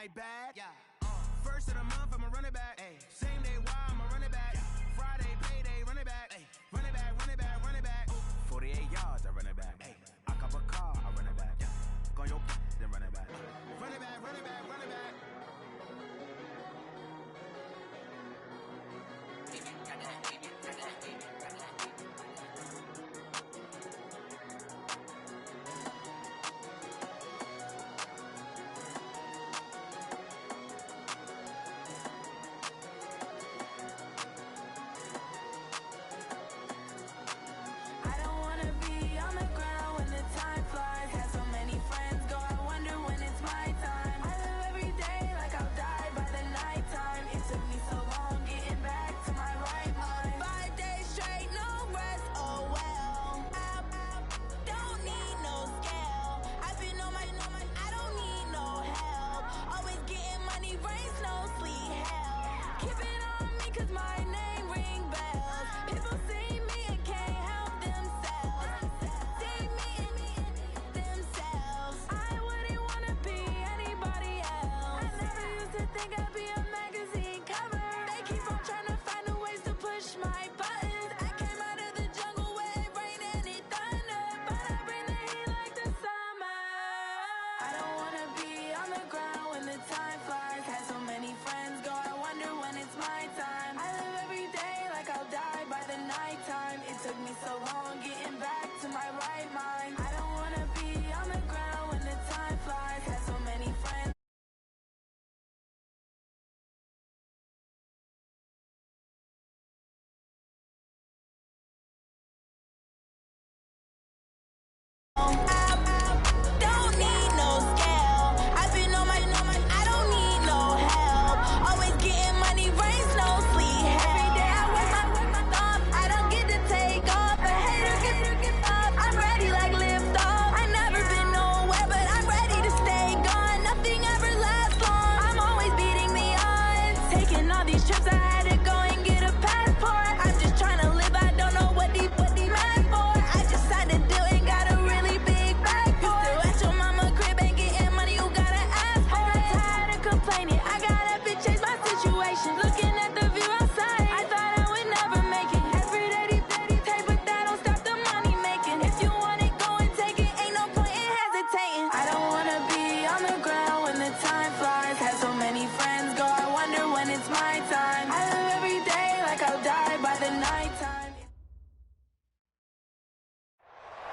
my bad. Yeah. First of the month, I'ma run it back. Ay. Same day, why I'ma run it back. Yeah. Friday, payday, run it back. Ay. Run it back, run it back, run it back. 48 yards, I run it back. Ay. I cop a car, I run it back. Yeah. Go on your then run it back. Run it back, run it back, run it back.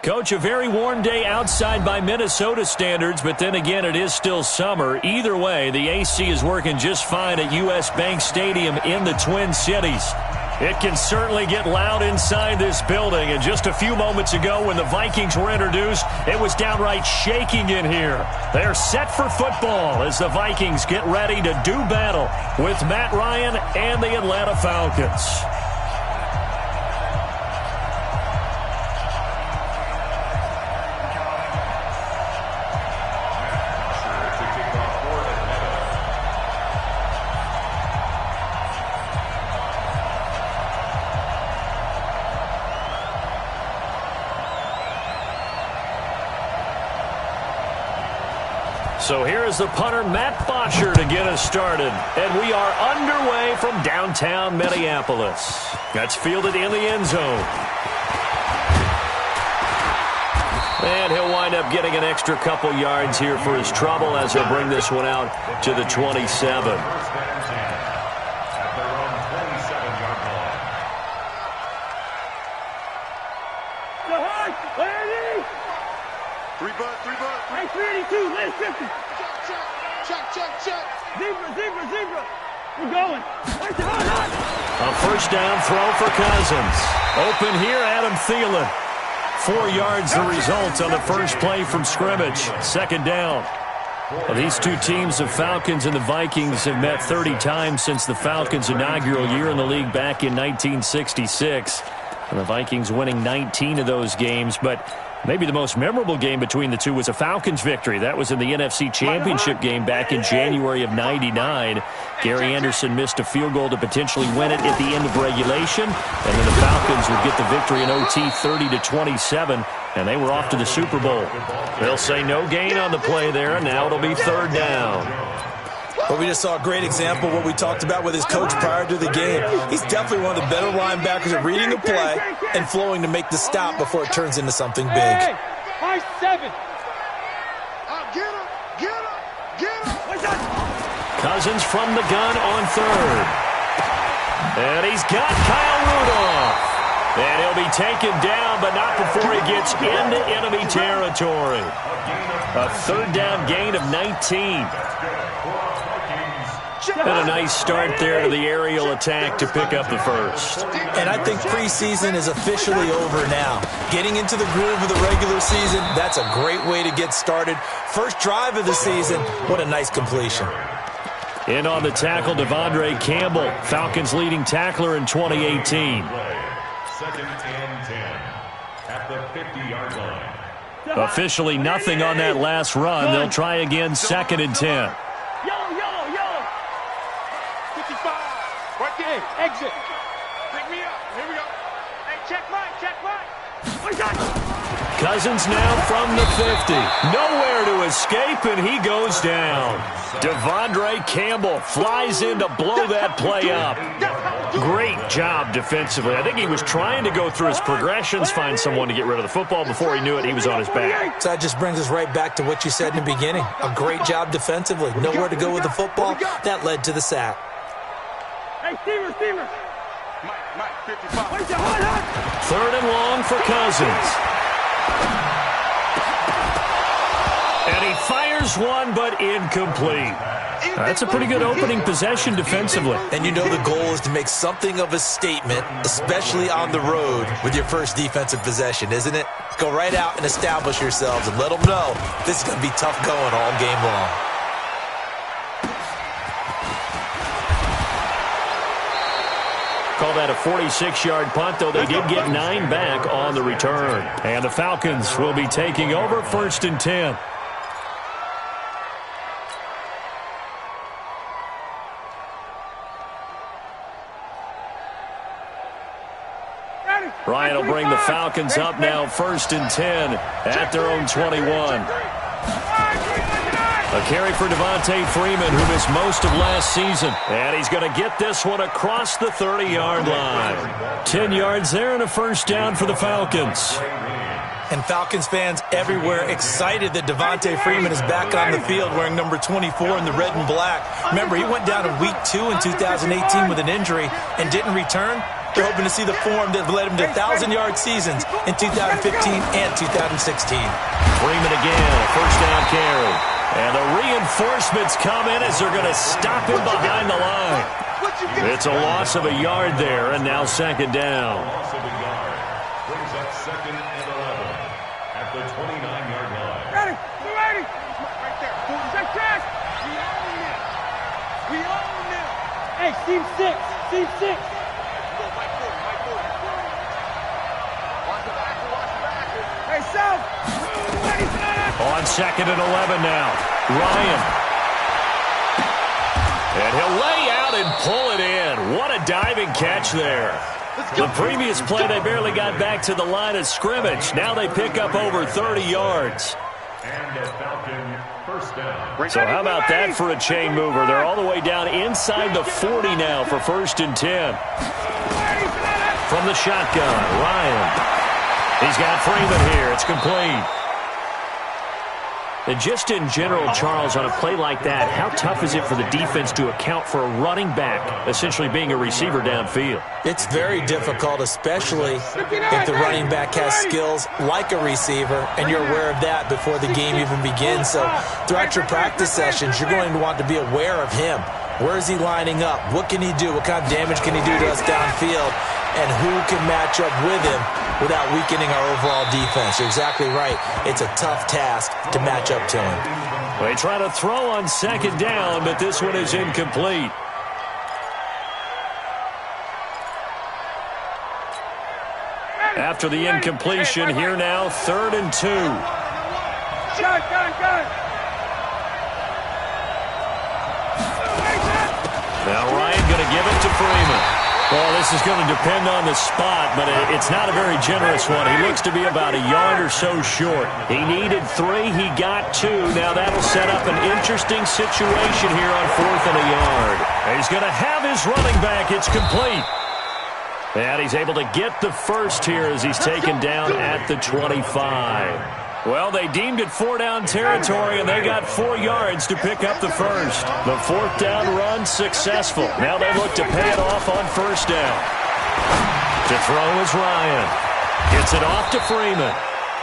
Coach, a very warm day outside by Minnesota standards, but then again, it is still summer. Either way, the AC is working just fine at U.S. Bank Stadium in the Twin Cities. It can certainly get loud inside this building, and just a few moments ago when the Vikings were introduced, it was downright shaking in here. They're set for football as the Vikings get ready to do battle with Matt Ryan and the Atlanta Falcons. So here is the punter, Matt Botcher, to get us started. And we are underway from downtown Minneapolis. That's fielded in the end zone. And he'll wind up getting an extra couple yards here for his trouble as he'll bring this one out to the 27. Hey, 382, left 50. Check. Zebra. We're going. A first down throw for Cousins. Open here, Adam Thielen. 4 yards the result on the first play from scrimmage. Second down. Well, these two teams, the Falcons and the Vikings, have met 30 times since the Falcons' inaugural year in the league back in 1966. And the Vikings winning 19 of those games, but maybe the most memorable game between the two was a Falcons victory. That was in the NFC Championship game back in January of '99. Gary Anderson missed a field goal to potentially win it at the end of regulation, and then the Falcons would get the victory in OT 30-27, and they were off to the Super Bowl. They'll say no gain on the play there, and now it'll be third down. But we just saw a great example of what we talked about with his coach prior to the game. He's definitely one of the better linebackers at reading a play and flowing to make the stop before it turns into something big. Hey, 5-7. Cousins from the gun on third. And he's got Kyle Rudolph. And he'll be taken down, but not before he gets into enemy territory. A third down gain of 19. And a nice start there to the aerial attack to pick up the first. And I think preseason is officially over now. Getting into the groove of the regular season, that's a great way to get started. First drive of the season, what a nice completion. In on the tackle, Devondre Campbell, Falcons leading tackler in 2018. Second and 10 at the 50-yard line. Officially nothing on that last run. They'll try again, second and 10. Yellow. 55. Right there. Exit. Pick me up. Here we go. Hey, check mine. Cousins now from the 50. Nowhere to escape, and he goes down. Devondre Campbell flies in to blow that play up. Great job defensively. I think he was trying to go through his progressions, find someone to get rid of the football. Before he knew it, he was on his back. So that just brings us right back to what you said in the beginning. A great job defensively. Nowhere to go with the football. That led to the sack. Hey, Steamer. Mike, 55. Third and long for Cousins. And he fires one, but incomplete. That's a pretty good opening possession defensively. And you know the goal is to make something of a statement, especially on the road with your first defensive possession, isn't it? Go right out and establish yourselves and let them know this is going to be tough going all game long. Call that a 46-yard punt, though they did get 9 back on the return. And the Falcons will be taking over first and 10. Ryan will bring the Falcons up now first and 10 at their own 21. A carry for Devontae Freeman, who missed most of last season. And he's going to get this one across the 30-yard line. 10 yards there and a first down for the Falcons. And Falcons fans everywhere excited that Devontae Freeman is back on the field wearing number 24 in the red and black. Remember, he went down in week 2 in 2018 with an injury and didn't return. They're hoping to see the form that led him to 1,000-yard seasons in 2015 and 2016. Freeman again, a first down carry. And the reinforcements come in as they're going to stop him behind the line. It's a loss of a yard there, and now second down. Loss of a yard brings up second and 11 at the 29-yard line. Ready. Right there. Check. We own it. Hey, Steve 6. Hey, South. On second and 11 now. Ryan. And he'll lay out and pull it in. What a diving catch there. The previous play, they barely got back to the line of scrimmage. Now they pick up over 30 yards. And a Falcon first down. So how about that for a chain mover? They're all the way down inside the 40 now for first and 10. From the shotgun, Ryan. He's got Freeman here. It's complete. And just in general, Charles, on a play like that, how tough is it for the defense to account for a running back essentially being a receiver downfield? It's very difficult, especially if the running back has skills like a receiver, and you're aware of that before the game even begins. So throughout your practice sessions, you're going to want to be aware of him. Where is he lining up? What can he do? What kind of damage can he do to us downfield? And who can match up with him without weakening our overall defense? You're exactly right. It's a tough task to match up to him. They try to throw on second down, but this one is incomplete. After the incompletion, here now, 3rd and 2. Now Ryan going to give it to Freeman. Well, this is going to depend on the spot, but it's not a very generous one. He looks to be about a yard or so short. He needed 3. He got 2. Now that'll set up an interesting situation here on 4th and a yard. He's going to have his running back. It's complete. And he's able to get the first here as he's taken down at the 25. Well, they deemed it 4-down territory, and they got 4 yards to pick up the first. The 4th down run successful. Now they look to pay it off on 1st down. To throw is Ryan. Gets it off to Freeman.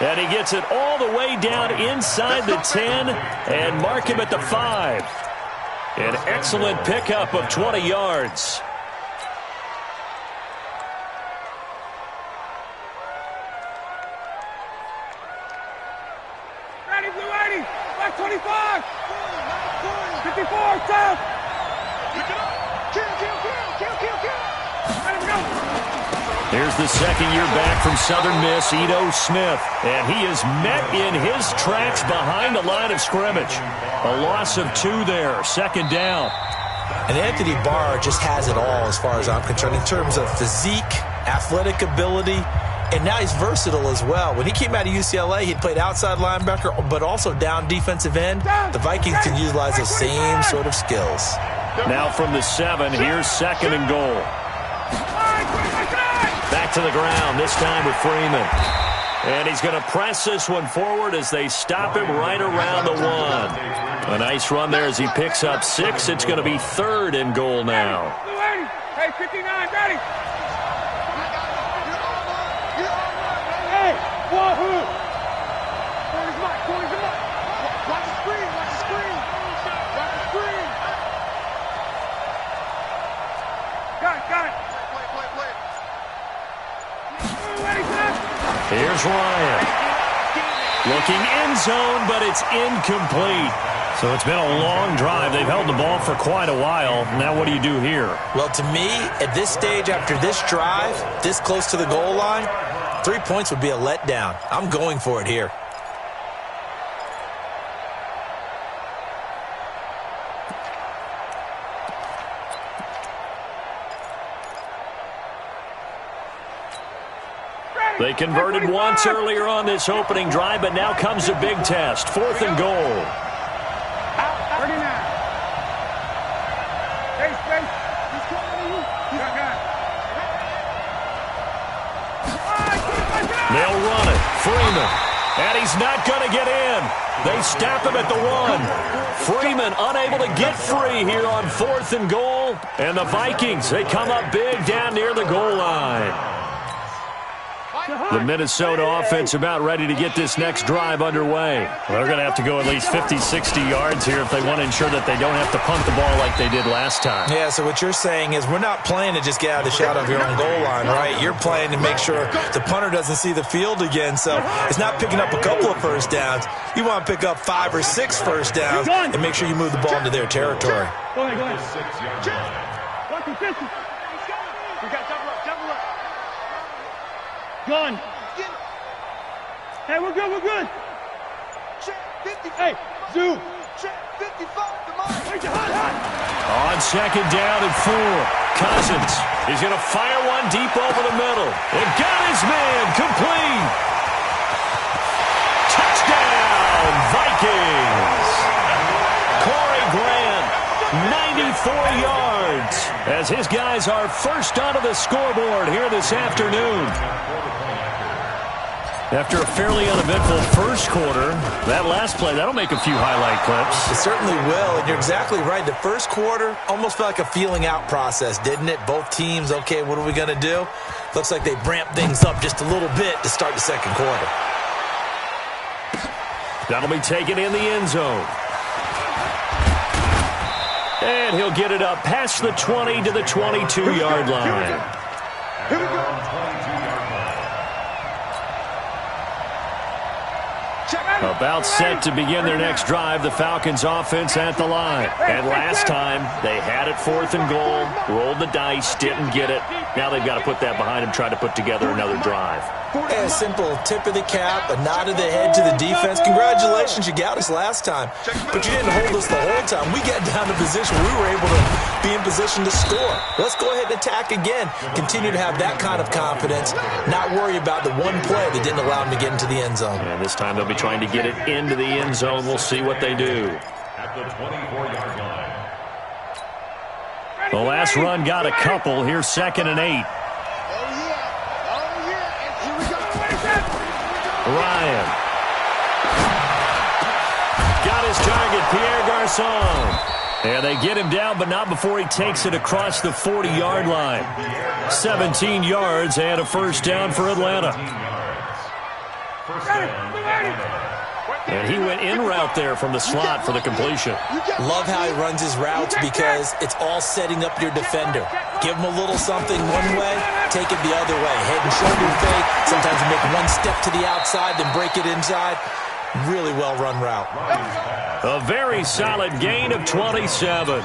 And he gets it all the way down inside the 10 and mark him at the 5. An excellent pickup of 20 yards. Ready, blue 80, back 25, 54, south. Pick it up. Kill. Let him go. Here's the second year back from Southern Miss, Ito Smith. And he is met in his tracks behind the line of scrimmage. A loss of 2 there, 2nd down. And Anthony Barr just has it all as far as I'm concerned in terms of physique, athletic ability, and now he's versatile as well. When he came out of UCLA, he played outside linebacker, but also down defensive end. The Vikings can utilize those same sort of skills. Now from the 7, here's 2nd and goal. Back to the ground, this time with Freeman. And he's going to press this one forward as they stop him right around the 1. A nice run there as he picks up 6. It's going to be 3rd and goal now. Hey, 59, ready. Hey, wahoo. Corner's Mike. Watch the screen. Got it. Here's Ryan. Looking end zone, but it's incomplete. So it's been a long drive. They've held the ball for quite a while. Now what do you do here? Well, to me, at this stage, after this drive, this close to the goal line, 3 points would be a letdown. I'm going for it here. They converted once earlier on this opening drive, but now comes a big test. 4th and goal. 39. Space. They'll run it. Freeman. And he's not going to get in. They stop him at the 1. Freeman unable to get free here on 4th and goal. And the Vikings, they come up big down near the goal line. The Minnesota offense about ready to get this next drive underway. Well, they're going to have to go at least 50, 60 yards here if they want to ensure that they don't have to punt the ball like they did last time. Yeah, so what you're saying is we're not playing to just get out of the shadow of your own goal line, right? You're playing to make sure the punter doesn't see the field again. So it's not picking up a couple of first downs. You want to pick up 5 or 6 first downs and make sure you move the ball into their territory. Go ahead. 6 yards. Watch the distance. We got double up. Gun. Hey, we're good. Hey, zoom. 55 to mine. On 2nd down and 4. Cousins is going to fire one deep over the middle. And got his man complete. Touchdown, Vikings. Corey Grant, 94 yards, as his guys are first onto the scoreboard here this afternoon. After a fairly uneventful first quarter, that last play, that'll make a few highlight clips. It certainly will, and you're exactly right. The first quarter almost felt like a feeling out process, didn't it? Both teams, okay, what are we going to do? Looks like they ramped things up just a little bit to start the second quarter. That'll be taken in the end zone. And he'll get it up past the 20 to the 22-yard line. Here we go. Check out. About set to begin their next drive, the Falcons offense at the line. And last time, they had it 4th and goal, rolled the dice, didn't get it. Now they've got to put that behind them, try to put together another drive. A simple tip of the cap, a nod of the head to the defense. Congratulations, you got us last time, but you didn't hold us the whole time. We got down to position. We were able to be in position to score. Let's go ahead and attack again. Continue to have that kind of confidence, not worry about the one play that didn't allow them to get into the end zone. And this time they'll be trying to get it into the end zone. We'll see what they do. At the 24-yard line. The last run got a couple. Here's 2nd and 8. Ryan. Got his target, Pierre Garçon. And they get him down, but not before he takes it across the 40-yard line. 17 yards and a first down for Atlanta. And he went in route there from the slot for the completion. Love how he runs his routes because it's all setting up your defender. Give him a little something one way, take it the other way. Head and shoulder fake. Sometimes you make one step to the outside, then break it inside. Really well-run route. A very solid gain of 27.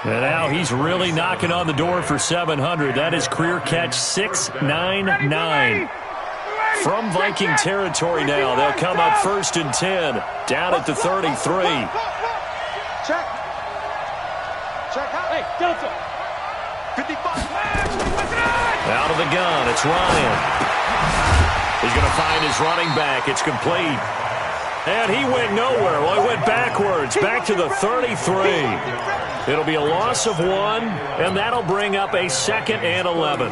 And now he's really knocking on the door for 700. That is career catch 699. From Viking territory now, they'll come up 1st and 10, down at the 33. Check. Hey, Delta. 55. Out of the gun, it's Ryan. He's going to find his running back. It's complete. And he went nowhere. Well, he went backwards, back to the 33. It'll be a loss of 1, and that'll bring up a 2nd and 11.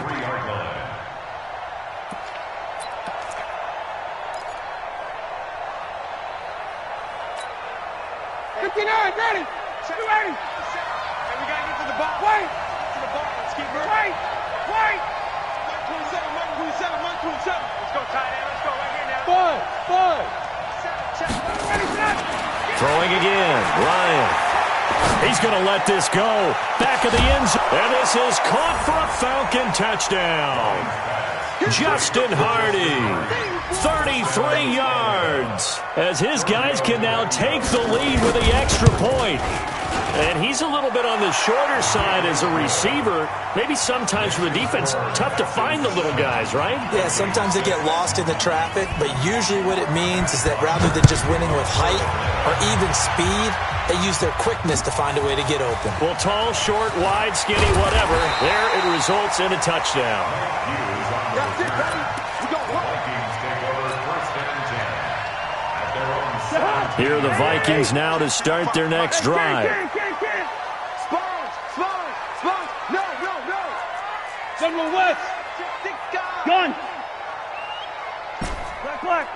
59, ready. 280. And we got to get to the ball. Wait. To the ball. Let's keep moving. Wait. 127. Let's go, tight end. Let's go right here now. 5. Ready, set. Throwing again. Ryan. He's going to let this go. Back of the end zone. And this is caught for a Falcon touchdown. Justin Hardy, 33 yards, as his guys can now take the lead with the extra point. And he's a little bit on the shorter side as a receiver. Maybe sometimes for the defense, tough to find the little guys, right? Yeah, sometimes they get lost in the traffic, but usually what it means is that rather than just winning with height or even speed, they use their quickness to find a way to get open. Well, tall, short, wide, skinny, whatever, there it results in a touchdown. That's it, ready. We go. Vikings take over 1st and 10 at their own 7. Here are the Vikings now to start their next drive. Sponge. No. General West. Gun. Black.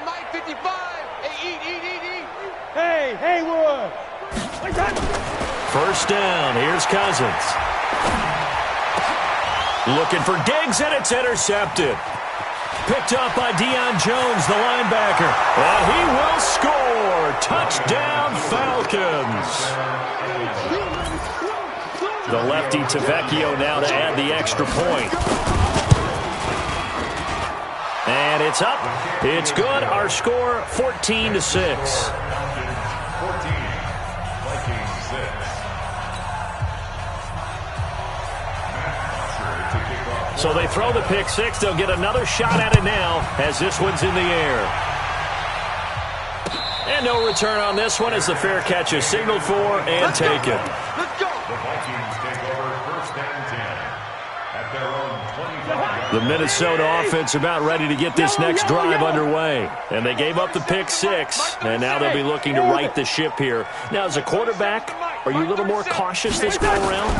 Mike 55. Hey, eat. Hey, Haywood. First down, here's Cousins. Looking for Diggs, and it's intercepted. Picked up by Deion Jones, the linebacker. And he will score. Touchdown, Falcons. The lefty Tavecchio now to add the extra point. And it's up. It's good. Our score, 14-6. 14, Vikings 6. So they throw the pick six. They'll get another shot at it now as this one's in the air. And no return on this one as the fair catch is signaled for and taken. Let's go. The Vikings take over 1st and 10 at their own 25-yard The Minnesota offense about ready to get this next drive underway. And they gave up the pick six, and now they'll be looking to right the ship here. Now, as a quarterback, are you a little more cautious this go around?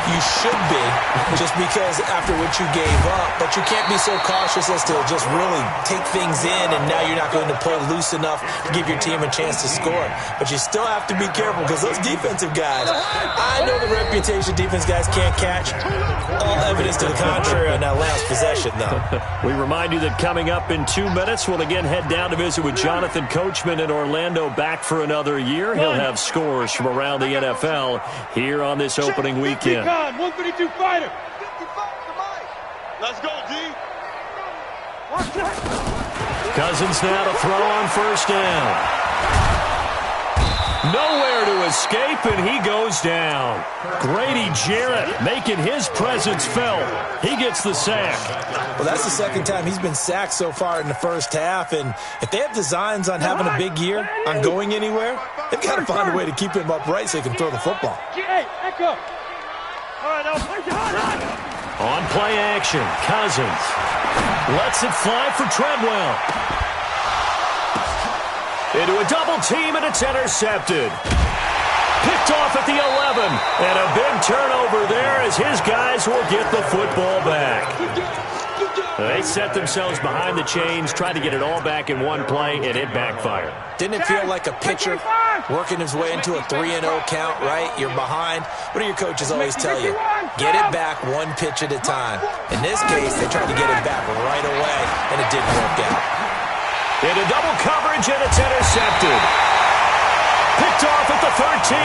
You should be, just because after what you gave up, but you can't be so cautious as to just really take things in, and now you're not going to play loose enough to give your team a chance to score. But you still have to be careful because those defensive guys, I know the reputation defense guys can't catch. All evidence to the contrary on that last possession, though. We remind you that coming up in 2 minutes, we'll again head down to visit with Jonathan Coachman in Orlando, back for another year. He'll have scores from around the NFL here on this opening weekend. 152 fighter. 55 to Mike. Let's go, D. Cousins now to throw on first down. Nowhere to escape, and he goes down. Grady Jarrett making his presence felt. He gets the sack. Well, that's the second time he's been sacked so far in the first half, and if they have designs on having a big year, on going anywhere, they've got to find a way to keep him upright so he can throw the football. On play action, Cousins lets it fly for Treadwell. Into a double team, and it's intercepted. Picked off at the 11, and a big turnover there as his guys will get the football back. They set themselves behind the chains, tried to get it all back in one play, and it backfired. Didn't it feel like a pitcher working his way into a 3-0 count, right? You're behind. What do your coaches always tell you? Get it back one pitch at a time. In this case, they tried to get it back right away, and it didn't work out. Into double coverage, and it's intercepted. Picked off at the 13.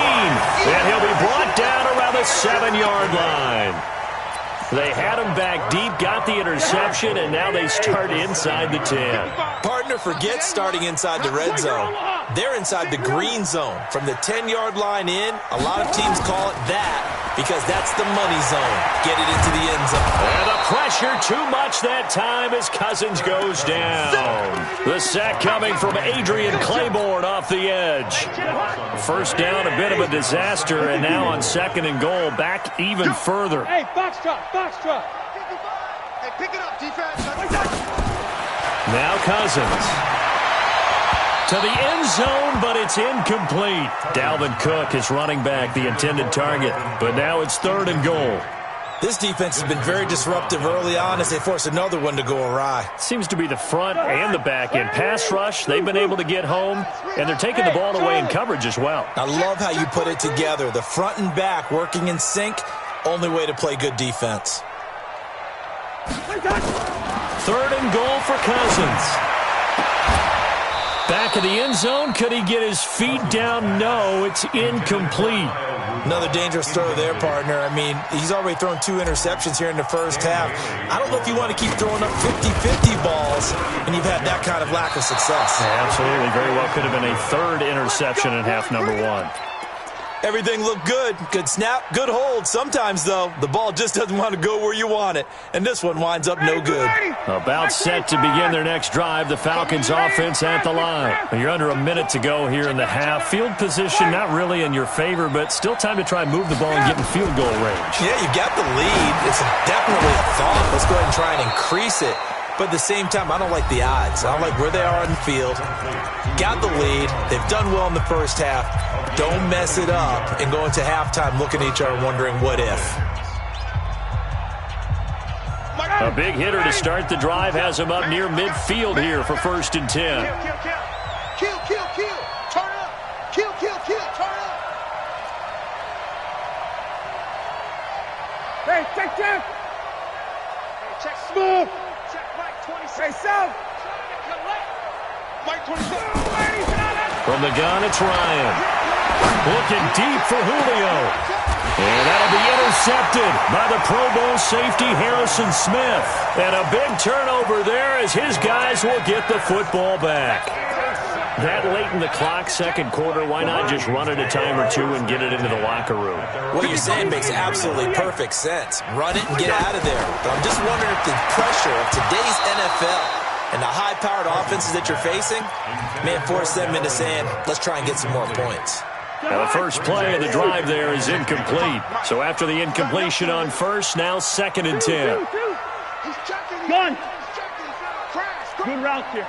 And he'll be brought down around the 7-yard line. They had him back deep, got the interception, and now they start inside the 10. Partner, forget starting inside the red zone. They're inside the green zone. From the 10-yard line in, a lot of teams call it that because that's the money zone. Get it into the end zone. And the pressure too much that time as Cousins goes down. The sack coming from Adrian Claiborne off the edge. First down, a bit of a disaster, and now on 2nd and goal, back even further. Hey, box truck. Hey, pick it up, defense. Now Cousins to the end zone, but it's incomplete. Dalvin Cook is running back, the intended target, but now it's 3rd and goal. This defense has been very disruptive early on as they force another one to go awry. Seems to be the front and the back end. Pass rush, they've been able to get home, and they're taking the ball away in coverage as well. I love how you put it together. The front and back working in sync, only way to play good defense. 3rd and goal for Cousins. Back of the end zone. Could he get his feet down? No, it's incomplete. Another dangerous throw there, partner. I mean, he's already thrown 2 interceptions here in the first half. I don't know if you want to keep throwing up 50-50 balls, and you've had that kind of lack of success. Yeah, absolutely. Very well could have been a 3rd interception in half number 1. Everything looked good. Good snap, good hold. Sometimes, though, the ball just doesn't want to go where you want it. And this one winds up no good. About set to begin their next drive. The Falcons offense at the line. You're under a minute to go here in the half. Field position not really in your favor, but still time to try and move the ball and get in field goal range. Yeah, you got the lead. It's definitely a thought. Let's go ahead and try and increase it. But at the same time, I don't like the odds. I don't like where they are on the field. Got the lead. They've done well in the first half. Don't mess it up and go into halftime looking at each other wondering what if. A big hitter to start the drive has him up near midfield here for 1st and 10. Kill. Turn up. Kill. Turn up. Hey, check. Hey, check. Smooth. Check Mike 26. Hey, south. Mike 26. From the gun, it's Ryan. Looking deep for Julio. And that'll be intercepted by the Pro Bowl safety Harrison Smith. And a big turnover there as his guys will get the football back. That late in the clock, 2nd quarter, why not just run it a time or two and get it into the locker room? What you're saying makes absolutely perfect sense. Run it and get out of there. But I'm just wondering if the pressure of today's NFL and the high-powered offenses that you're facing may force them into saying, let's try and get some more points. Now the first play of the drive there is incomplete. So after the incompletion on first, now 2nd and 10. Gun. Good route here.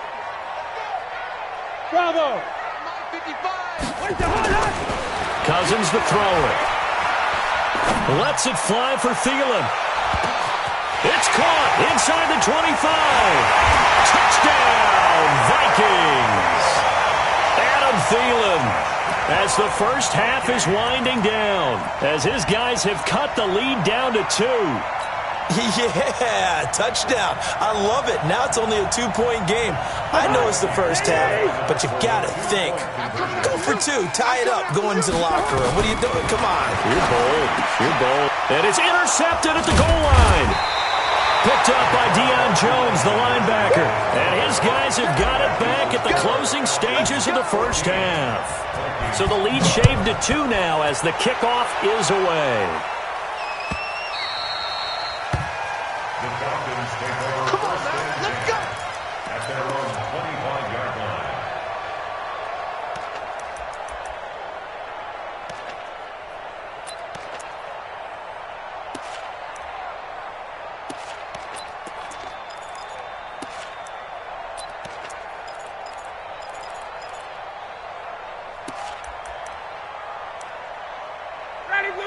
Bravo. 55. Cousins the thrower. Lets it fly for Thielen. It's caught inside the 25. Touchdown, Vikings. Adam Thielen. As the first half is winding down, as his guys have cut the lead down to 2. Yeah, touchdown. I love it. Now it's only a 2-point game. I know it's the first half, but you got to think. Go for 2. Tie it up. Go into the locker room. What are you doing? Come on. You're bold. And it's intercepted at the goal line. Picked up by Deion Jones, the linebacker. And his guys have got it back at the closing stages of the first half. So the lead shaved to 2 now as the kickoff is away. The Falcons take over. Come on, man. Let's go. At their own 25-yard line.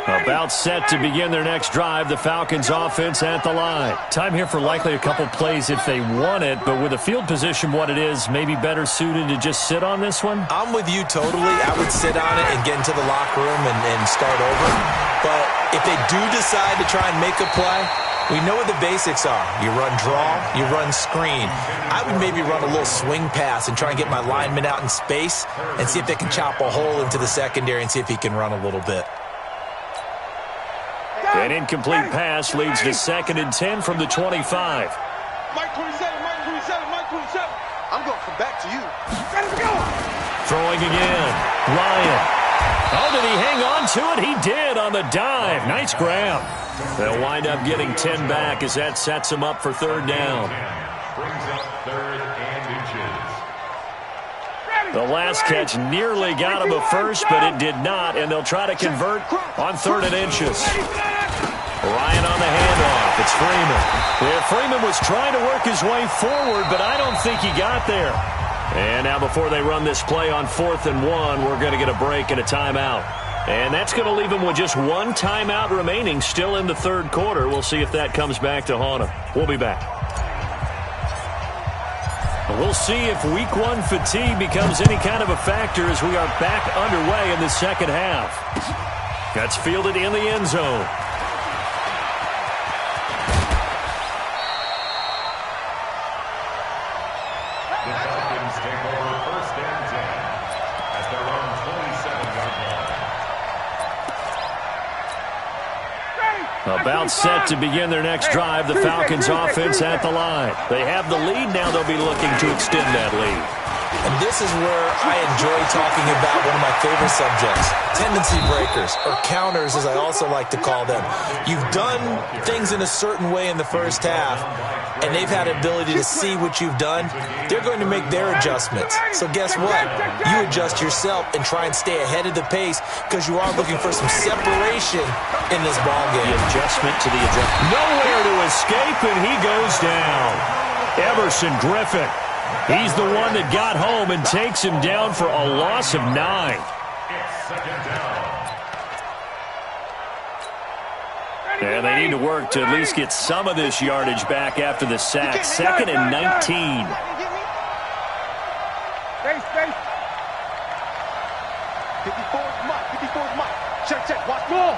About set to begin their next drive, the Falcons offense at the line. Time here for likely a couple plays if they want it, but with the field position what it is, maybe better suited to just sit on this one? I'm with you totally. I would sit on it and get into the locker room and start over. But if they do decide to try and make a play, we know what the basics are. You run draw, you run screen. I would maybe run a little swing pass and try and get my lineman out in space and see if they can chop a hole into the secondary and see if he can run a little bit. An incomplete pass leads to 2nd and 10 from the 25. Mike 27, Mike 27, Mike 27. I'm going from back to you. Let's go. Throwing again. Ryan. Oh, did he hang on to it? He did on the dive. Nice grab. They'll wind up getting 10 back as that sets them up for 3rd down. Brings up 3rd and inches. The last catch nearly got him a first, but it did not, and they'll try to convert on 3rd and inches. Ryan on the handoff. It's Freeman. Yeah, Freeman was trying to work his way forward, but I don't think he got there. And now before they run this play on 4th and 1, we're going to get a break and a timeout. And that's going to leave them with just 1 timeout remaining still in the 3rd quarter. We'll see if that comes back to haunt them. We'll be back. We'll see if Week 1 fatigue becomes any kind of a factor as we are back underway in the 2nd half. That's fielded in the end zone. The Falcons take over 1st and 10 at their own 27-yard line. About set to begin their next drive, the Falcons offense at the line. They have the lead, now they'll be looking to extend that lead. And this is where I enjoy talking about one of my favorite subjects, tendency breakers, or counters as I also like to call them. You've done things in a certain way in the first half, and they've had ability to see what you've done. They're going to make their adjustments. So guess what? You adjust yourself and try and stay ahead of the pace because you are looking for some separation in this ball game. The adjustment to the adjustment. Nowhere to escape, and he goes down. Everson Griffin. He's the one that got home and takes him down for a loss of 9. It's 2nd down. And they need to work to at least get some of this yardage back after the sack. 2nd and 19. Face. 54's Mike, 54's Mike. Check, watch. Go.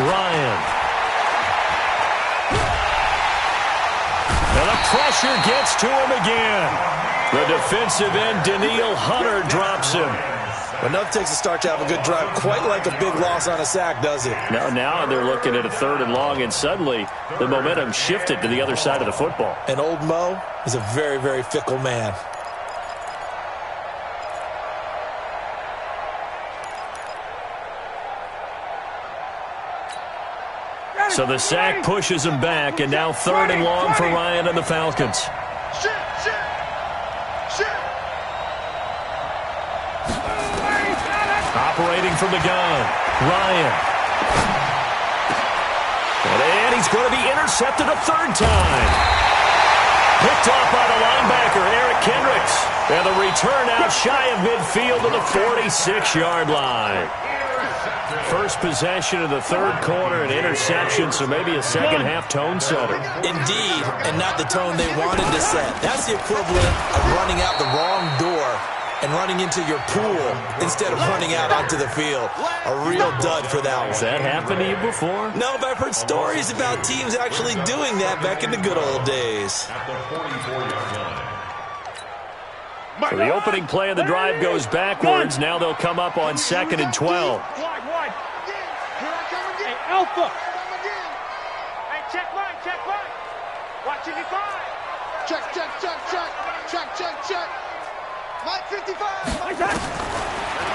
Ryan. And the pressure gets to him again. The defensive end, Daniil Hunter, drops him. Enough takes a start to have a good drive. Quite like a big loss on a sack, does it? Now they're looking at a 3rd and long, and suddenly the momentum shifted to the other side of the football. And old Mo is a very, very fickle man. So the sack pushes him back, and now 3rd and long for Ryan and the Falcons. Shit. Operating from the gun, Ryan. And he's going to be intercepted a 3rd time. Picked off by the linebacker, Eric Kendricks. And the return out shy of midfield to the 46-yard line. First possession of the 3rd quarter, an interception, so maybe a 2nd half tone setter. Indeed, and not the tone they wanted to set. That's the equivalent of running out the wrong door and running into your pool instead of running out onto the field. A real dud for that one. Has that happened to you before? No, but I've heard stories about teams actually doing that back in the good old days. At the 44-yard line. So the opening play of the drive goes backwards. Now they'll come up on 2nd and 12. Hey, Alpha. Watch 55. Check, check, check, check. Check, check, check. Mike 55.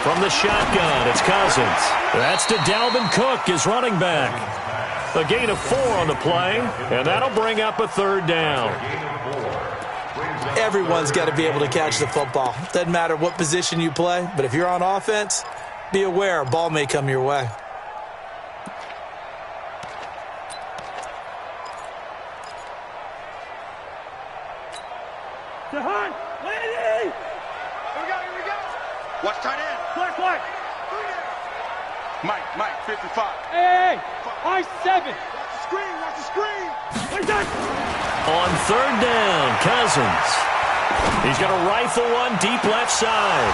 From the shotgun, it's Cousins. That's to Dalvin Cook, his running back. A gain of 4 on the play, and that'll bring up a third down. Everyone's got to be able to catch the football. Doesn't matter what position you play, but if you're on offense, be aware a ball may come your way. Jahan, Landy! Here we go. Watch tight end. Black. Mike 55. Hey! I 7. Watch the screen. What's that? On third down, Cousins. He's going to rifle one deep left side.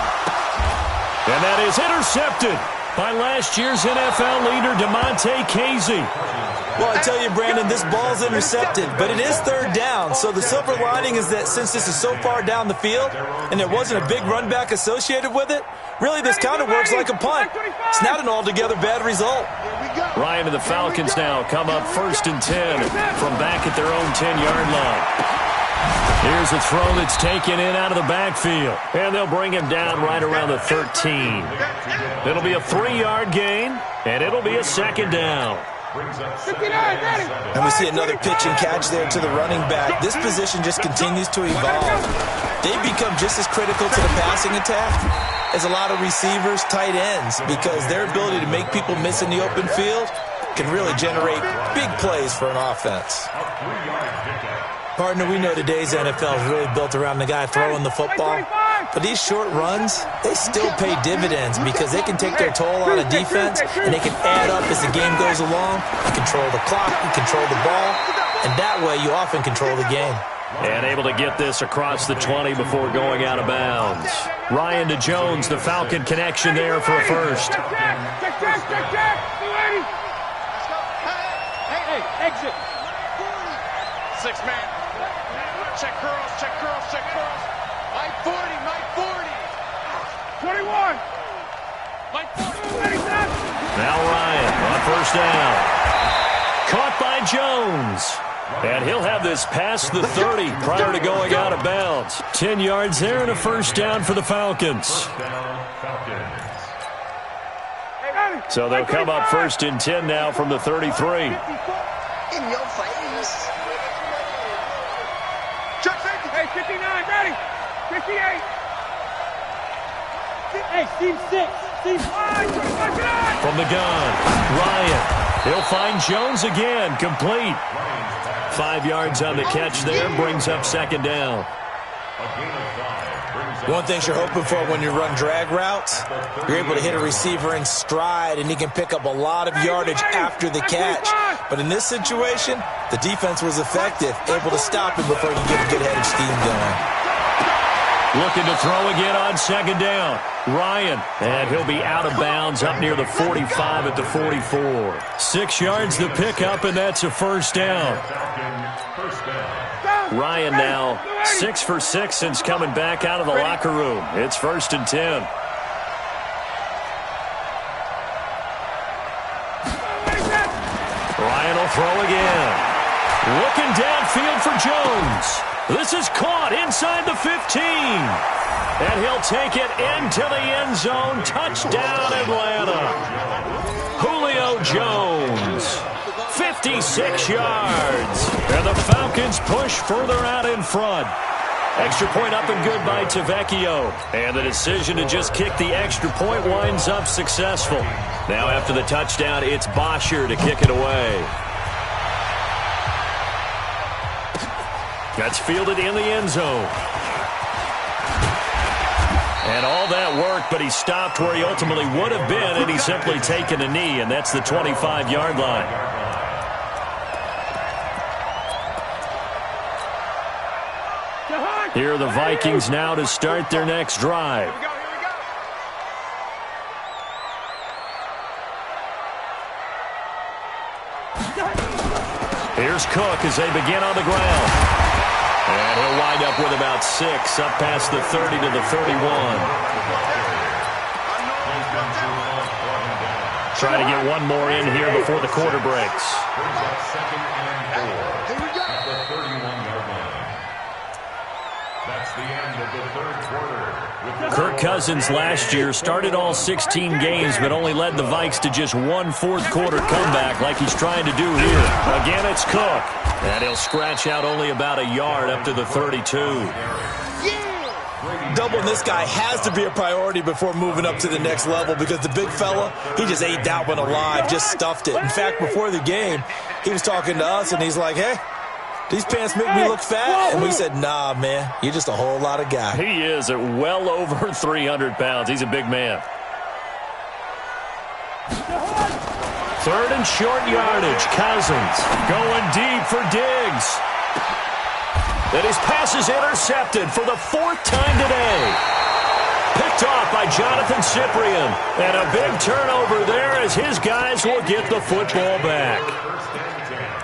And that is intercepted by last year's NFL leader, DeMonte Casey. Well, I tell you, Brandon, this ball's intercepted, but it is third down. So the silver lining is that since this is so far down the field and there wasn't a big run back associated with it, really this kind of works like a punt. It's not an altogether bad result. Ryan and the Falcons now come up 1st and 10 from back at their own 10-yard line. Here's a throw that's taken in out of the backfield, and they'll bring him down right around the 13. It'll be a 3-yard gain, and it'll be a second down. 59, ready. And we see another pitch and catch there to the running back. This position just continues to evolve. They've become just as critical to the passing attack as a lot of receivers, tight ends, because their ability to make people miss in the open field can really generate big plays for an offense. Partner, we know today's NFL is really built around the guy throwing the football. But these short runs, they still pay dividends because they can take their toll on a defense and they can add up as the game goes along. You control the clock, you control the ball, and that way you often control the game. And able to get this across the 20 before going out of bounds. Ryan to Jones, the Falcon connection there for a first. Check. Hey, exit. 6-man. Check curls. Mike 40. 21. Mike 40. Now Ryan on first down. Caught by Jones. And he'll have this past the 30 prior to going out of bounds. 10 yards there and a first down for the Falcons. So they'll come up 1st and 10 now from the 33. In your face. Check safety. Hey, 59, ready. 58. Hey, team 6. Team 5. From the gun, Ryan. He'll find Jones again, complete. 5 yards on the catch there, brings up second down. One thing you're hoping for when you run drag routes, you're able to hit a receiver in stride and he can pick up a lot of yardage after the catch. But in this situation, the defense was effective, able to stop him before he could get a good head of steam going. Looking to throw again on second down. Ryan, and he'll be out of bounds up near the 45 at the 44. 6 yards the pickup, and that's a first down. Ryan now 6 for 6 since coming back out of the locker room. It's 1st and 10. Ryan will throw again. Looking downfield for Jones. This is caught inside the 15. And he'll take it into the end zone. Touchdown, Atlanta. Julio Jones, 56 yards. And the Falcons push further out in front. Extra point up and good by Tavecchio. And the decision to just kick the extra point winds up successful. Now after the touchdown, it's Bosher to kick it away. That's fielded in the end zone. And all that work, but he stopped where he ultimately would have been, and he's simply taken a knee, and that's the 25-yard line. Here are the Vikings now to start their next drive. Here's Cook as they begin on the ground. And he'll wind up with about 6, up past the 30 to the 31. Try to get one more in here before the quarter breaks. Brings up 2nd and 4 at the 31-yard line. That's the end of the 3rd quarter. Kirk Cousins last year started all 16 games but only led the Vikes to just one fourth-quarter comeback like he's trying to do here. Again, it's Cook. And he'll scratch out only about a yard up to the 32. Doubling this guy has to be a priority before moving up to the next level because the big fella, he just ate that one alive, just stuffed it. In fact, before the game, he was talking to us, and he's like, hey, these pants make me look fat. And we said, nah, man, you're just a whole lot of guy. He is at well over 300 pounds. He's a big man. 3rd and short yardage. Cousins going deep for Diggs. And his pass is intercepted for the 4th time today. Picked off by Jonathan Cyprien. And a big turnover there as his guys will get the football back.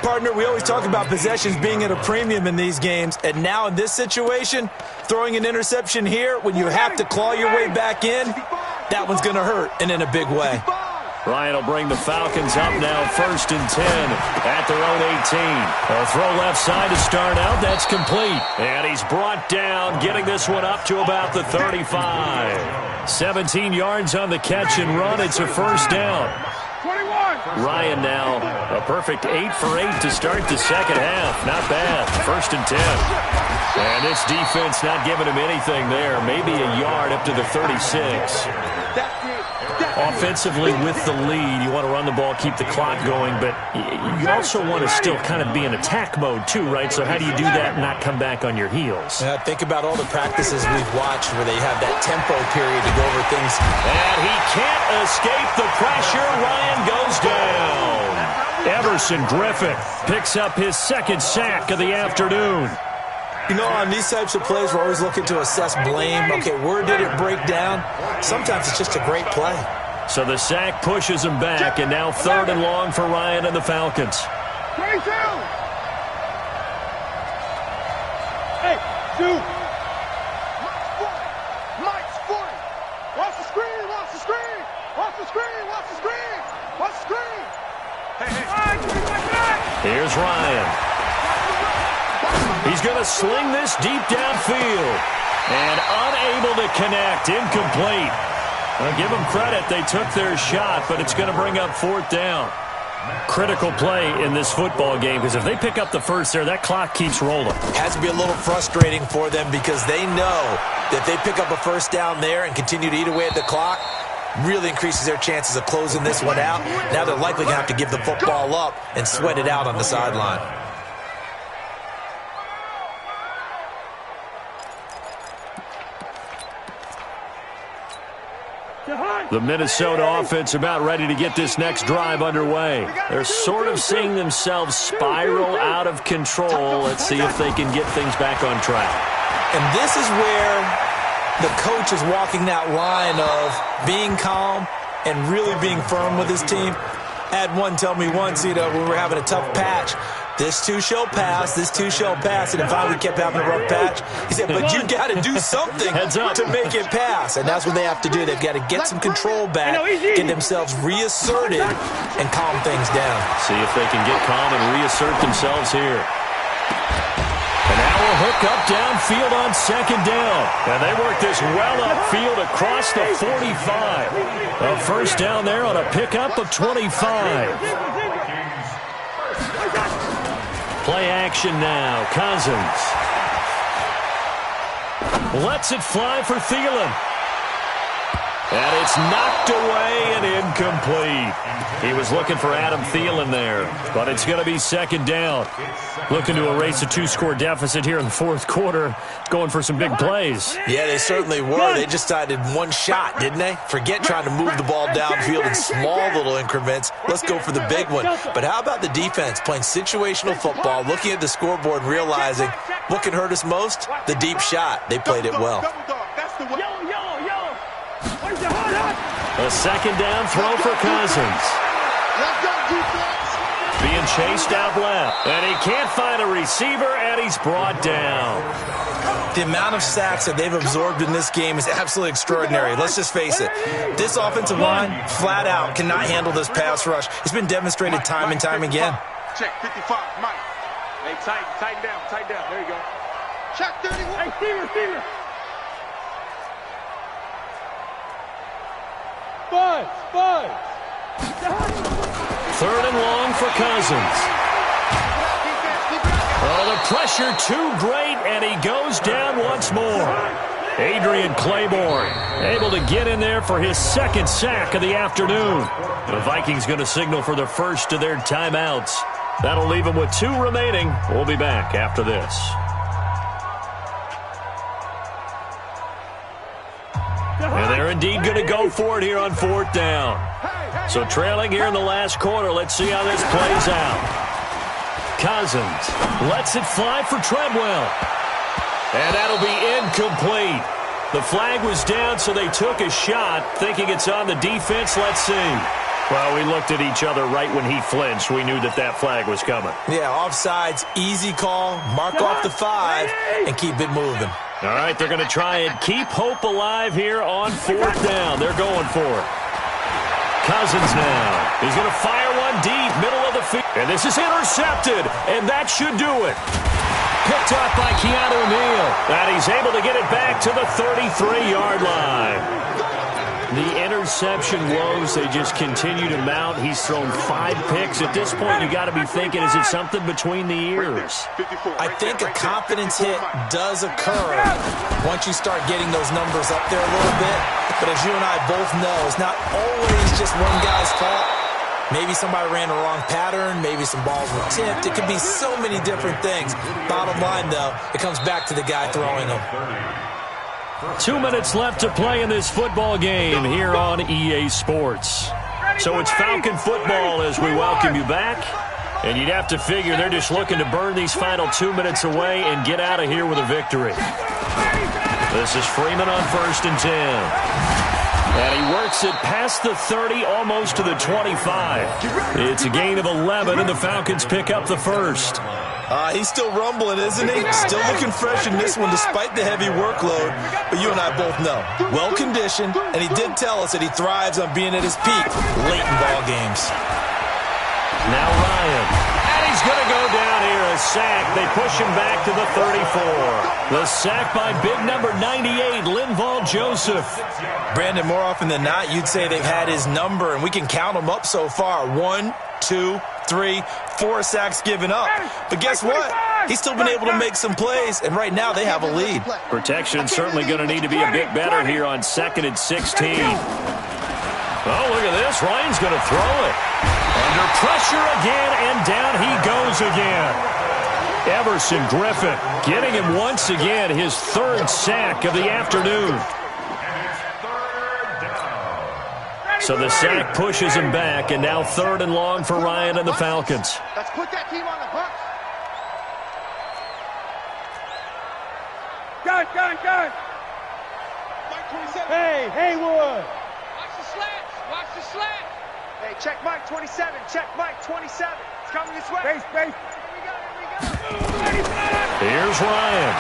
Partner, we always talk about possessions being at a premium in these games. And now in this situation, throwing an interception here when you have to claw your way back in, that one's going to hurt, and in a big way. Ryan will bring the Falcons up now 1st and 10 at their own 18. A throw left side to start out. That's complete. And he's brought down, getting this one up to about the 35. 17 yards on the catch and run. It's a 1st down. 21. Ryan now a perfect 8 for 8 to start the second half. Not bad. 1st and 10. And this defense not giving him anything there. Maybe a yard up to the 36. Offensively with the lead, you want to run the ball, keep the clock going, but you also want to still kind of be in attack mode too, right? So how do you do that and not come back on your heels? Think about all the practices we've watched where they have that tempo period to go over things. And he can't escape the pressure. Ryan goes down. Everson Griffin picks up his 2nd sack of the afternoon. You know, on these types of plays, we're always looking to assess blame. Okay, where did it break down? Sometimes it's just a great play. So the sack pushes him back, and now 3rd and long for Ryan and the Falcons. 22. Hey, 2. Mike's 40. Watch the screen, watch the screen. Watch the screen, watch the screen. Watch the screen. Hey. Here's Ryan. He's going to sling this deep downfield. And unable to connect. Incomplete. I'll give them credit. They took their shot, but it's going to bring up 4th down. Critical play in this football game because if they pick up the 1st there, that clock keeps rolling. Has to be a little frustrating for them because they know that they pick up a 1st down there and continue to eat away at the clock, really increases their chances of closing this one out. Now they're likely going to have to give the football up and sweat it out on the sideline. The Minnesota offense about ready to get this next drive underway. They're sort of seeing themselves spiral out of control. Let's see if they can get things back on track. And this is where the coach is walking that line of being calm and really being firm with his team. I had one tell me once, when we were having a tough patch, this too shall pass, this too shall pass. And if I kept having a rough patch, he said, but you got to do something to make it pass. And that's what they have to do. They've got to get some control back, get themselves reasserted, and calm things down. See if they can get calm and reassert themselves here. And now we'll hook up downfield on 2nd down. And they work this well upfield across the 45. A 1st down there on a pickup of 25. Play action now. Cousins lets it fly for Thielen. And it's knocked away and incomplete. He was looking for Adam Thielen there, but it's going to be 2nd down. Looking to erase a 2-score deficit here in the 4th quarter, going for some big plays. Yeah, they certainly were. They just decided one shot, didn't they? Forget trying to move the ball downfield in small little increments. Let's go for the big one. But how about the defense playing situational football, looking at the scoreboard, realizing what can hurt us most? The deep shot. They played it well. A 2nd down throw for Cousins. Being chased out left. And he can't find a receiver, and he's brought down. The amount of sacks that they've absorbed in this game is absolutely extraordinary. Let's just face it. This offensive line, flat out, cannot handle this pass rush. It's been demonstrated time and time again. Check 55, Mike. Hey, tighten down. There you go. Check 31. Hey, Steamer. Bud. 3rd and long for Cousins. Oh, the pressure too great, and he goes down once more. Adrian Claiborne able to get in there for his 2nd sack of the afternoon. The Vikings going to signal for the first of their timeouts. That'll leave them with 2 remaining. We'll be back after this. And they're indeed going to go for it here on 4th down. So trailing here in the last quarter, let's see how this plays out. Cousins lets it fly for Treadwell. And that'll be incomplete. The flag was down, so they took a shot, thinking it's on the defense. Let's see. Well, we looked at each other right when he flinched. We knew that flag was coming. Yeah, offsides, easy call, mark off the 5, and keep it moving. All right, they're going to try and keep hope alive here on 4th down. They're going for it. Cousins now. He's going to fire one deep, middle of the field. And this is intercepted, and that should do it. Picked up by Keanu Neal. And he's able to get it back to the 33-yard line. The interception woes, they just continue to mount. He's thrown 5 picks. At this point, you got to be thinking, is it something between the ears? I think a confidence hit does occur once you start getting those numbers up there a little bit. But as you and I both know, it's not always just one guy's fault. Maybe somebody ran the wrong pattern. Maybe some balls were tipped. It could be so many different things. Bottom line, though, it comes back to the guy throwing them. 2 minutes left to play in this football game here on EA Sports. So it's Falcon football as we welcome you back. And you'd have to figure they're just looking to burn these final 2 minutes away and get out of here with a victory. This is Freeman on 1st and 10. And he works it past the 30, almost to the 25. It's a gain of 11, and the Falcons pick up the first. He's still rumbling, isn't he? Still looking fresh in this one despite the heavy workload. But you and I both know, well-conditioned, and he did tell us that he thrives on being at his peak late in ball games. Now Ryan. And he's going to go down here, a sack. They push him back to the 34. The sack by big number 98, Linval Joseph. Brandon, more often than not, you'd say they've had his number, and we can count them up so far. 1, 2, 3, 4 sacks given up. But guess what? He's still been able to make some plays, and right now they have a lead. Protection certainly going to need to be a bit better here on 2nd and 16. Oh, look at this. Ryan's going to throw it. Under pressure again, and down he goes again. Everson Griffin getting him once again, his 3rd sack of the afternoon. So the sack pushes him back, and now 3rd and long for Ryan and the Falcons. Let's put that team on the bus. Gun. Hey, Haywood. Watch the slant. Hey, check Mike 27. Check Mike 27. It's coming this way. Space. Here we go. Here's Ryan.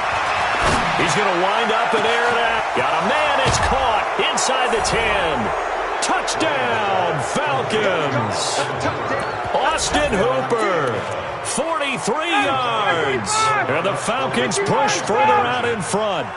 He's going to wind up and air it out. Got a man. It's caught inside the 10. Touchdown, Falcons. Austin Hooper, 43 yards. And the Falcons push further out in front.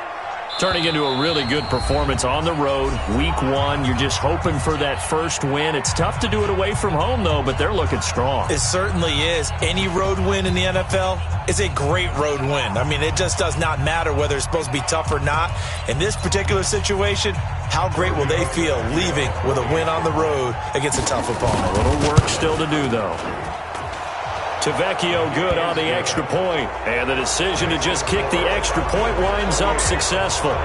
Turning into a really good performance on the road. Week 1, you're just hoping for that first win. It's tough to do it away from home, though, but they're looking strong. It certainly is. Any road win in the NFL is a great road win. I mean, it just does not matter whether it's supposed to be tough or not. In this particular situation, how great will they feel leaving with a win on the road against a tough opponent? A little work still to do, though. Tavecchio good on the extra point. And the decision to just kick the extra point winds up successful.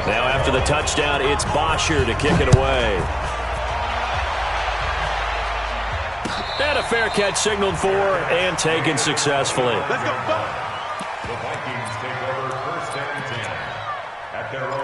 Now after the touchdown, it's Bosher to kick it away. And a fair catch signaled for and taken successfully. Let's go. The Vikings take over 1st and 10 at their own